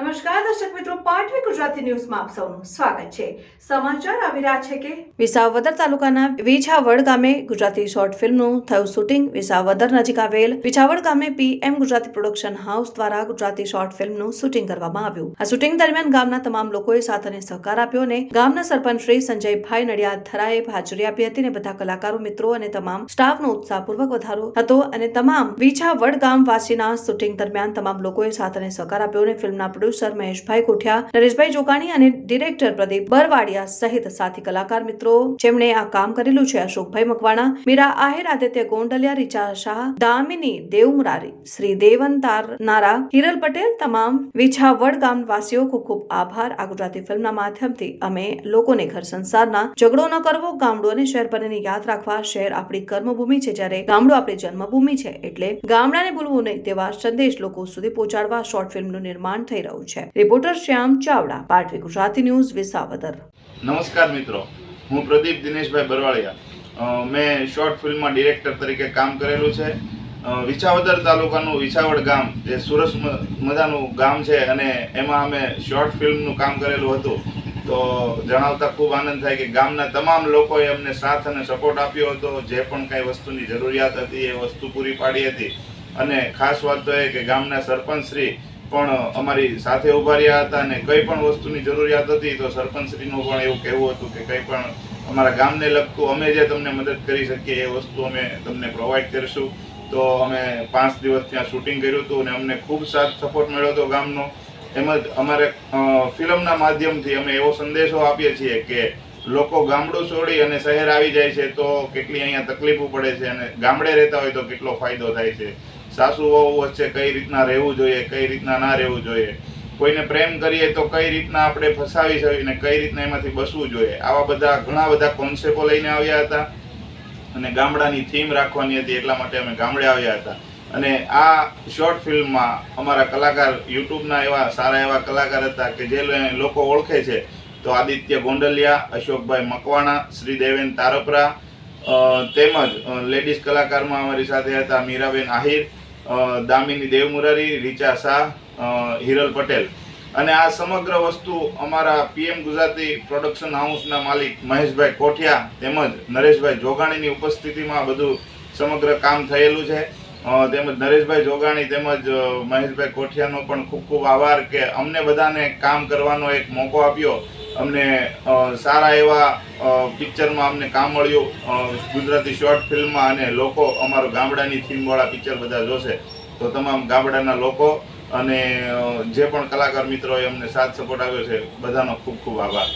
નમસ્કાર દર્શક મિત્રો, પાટવી ગુજરાતી ન્યૂઝમાં આપ સૌનું સ્વાગત છે। સમાચાર આવી રહ્યા છે કે વિસાવદર તાલુકાના વિછાવડ ગામે ગુજરાતી શોર્ટ ફિલ્મનું થયું શૂટિંગ। વિસાવદર નજીક આવેલ વિછાવડ ગામે પીએમ ગુજરાતી પ્રોડક્શન હાઉસ દ્વારા ગુજરાતી શોર્ટ ફિલ્મનું શૂટિંગ કરવામાં આવ્યું। આ શૂટિંગ દરમિયાન ગામના તમામ લોકોએ સાથ અને સહકાર આપ્યો અને ગામના સરપંચ શ્રી સંજયભાઈ નડિયાદધરાએ હાજરી આપી હતી અને બધા કલાકારો મિત્રો અને તમામ સ્ટાફનો ઉત્સાહપૂર્વક વધારો હતો અને તમામ વિછાવડ ગામવાસીના શૂટિંગ દરમિયાન તમામ લોકોએ સાથ અને સહકાર આપ્યો અને ફિલ્મના પ્રોડ્યુસર મહેશભાઈ કોઠિયા, નરેશભાઈ જોગાણી અને ડિરેક્ટર પ્રદીપ બરવાડિયા સહિત સાથી કલાકાર મિત્રો જેમણે આ કામ કરેલું છે અશોકભાઈ મકવાણા, મીરા આહિર, આદિત્ય ગોંડલિયા, રીચા શાહ, દામિની દેવમુરારી, શ્રી દેવંતાર નારા, હિરલ પટેલ, તમામ વિછાવડ ગામવાસીઓ ખૂબ ખૂબ આભાર। આ ગુજરાતી ફિલ્મના માધ્યમથી અમે લોકોને ઘર સંસારના ઝઘડો ન કરવો, ગામડું અને શહેર બંનેને યાદ રાખવા, શહેર આપણી કર્મભૂમિ છે જ્યારે ગામડું આપણી જન્મભૂમિ છે એટલે ગામડાને ભૂલવું નહીં તેવા સંદેશ લોકો સુધી પહોંચાડવા શોર્ટ ફિલ્મનું નિર્માણ થઈ રહ્યું છે। રિપોર્ટર શ્યામ ચાવડા, પાટવી ગુજરાતી ન્યૂઝ, વિસાવદર। નમસ્કાર મિત્રો, હું પ્રદીપ દિનેશભાઈ બરવાળિયા। મેં શોર્ટ ફિલ્મમાં ડિરેક્ટર તરીકે કામ કરેલું છે। વિછાવદર તાલુકાનું વિછાવડ ગામ જે સરસ મજાનું ગામ છે અને એમાં અમે શોર્ટ ફિલ્મનું કામ કરેલું હતું। તો જણાવતા ખૂબ આનંદ થાય કે ગામના તમામ લોકોએ અમને સાથ અને સપોર્ટ આપ્યો હતો। જે પણ કાંઈ વસ્તુની જરૂરિયાત હતી એ વસ્તુ પૂરી પાડી હતી અને ખાસ વાત તો એ કે ગામના સરપંચ શ્રી પણ અમારી સાથે ઉભા રહ્યા હતા અને કંઈ પણ વસ્તુની જરૂરિયાત હતી તો સરપંચશ્રીનું પણ એવું કહેવું હતું કે કંઈ પણ અમારા ગામને લગતું અમે જે તમને મદદ કરી શકીએ એ વસ્તુ અમે તમને પ્રોવાઈડ કરીશું। તો અમે 5 દિવસ ત્યાં શૂટિંગ કર્યું હતું અને અમને ખૂબ સાથ સપોર્ટ મળ્યો હતો ગામનો। એમ જ અમારે ફિલ્મના માધ્યમથી અમે એવો સંદેશો આપીએ છીએ કે લોકો ગામડું છોડી અને શહેર આવી જાય છે તો કેટલી અહીંયા તકલીફો પડે છે અને ગામડે રહેતા હોય તો કેટલો ફાયદો થાય છે। સાસુ વહુ વચ્ચે કઈ રીતના રહેવું જોઈએ, કઈ રીતના ના રહેવું જોઈએ, કોઈને પ્રેમ કરીએ તો કઈ રીતના આપણે ફસાવી શકીએ ને કઈ રીતના એમાંથી બચવું જોઈએ, આવા બધા ઘણા બધા કોન્સેપ્ટો લઈને આવ્યા હતા અને ગામડાની થીમ રાખવાની હતી એટલા માટે અમે ગામડે આવ્યા હતા। અને આ શોર્ટ ફિલ્મમાં અમારા કલાકાર યુટ્યુબના એવા સારા એવા કલાકાર હતા કે જે લોકો ઓળખે છે તો આદિત્ય ગોંડલિયા, અશોકભાઈ મકવાણા, શ્રી દેવેન તારપરા, તેમજ લેડીઝ કલાકારમાં અમારી સાથે હતા મીરાબેન આહિર, દામિની દેવમુરારી, રીચા શાહ, હિરલ પટેલ। અને આ સમગ્ર વસ્તુ અમારા પીએમ ગુજરાતી પ્રોડક્શન હાઉસના માલિક મહેશભાઈ કોઠિયા તેમજ નરેશભાઈ જોગાણીની ઉપસ્થિતિમાં બધું સમગ્ર કામ થયેલું છે। તેમજ નરેશભાઈ જોગાણી તેમજ મહેશભાઈ કોઠિયાનો પણ ખૂબ ખૂબ આભાર કે અમને બધાને કામ કરવાનો એક મોકો આપ્યો। અમને સારા એવા પિક્ચરમાં અમને કામ મળ્યું ગુજરાતી શોર્ટ ફિલ્મમાં અને લોકો અમારું ગામડાની થીમવાળા પિક્ચર બધા જોશે તો તમામ ગામડાના લોકો અને જે પણ કલાકાર મિત્રોએ અમને સાથ સપોર્ટ આપ્યો છે બધાનો ખૂબ ખૂબ આભાર।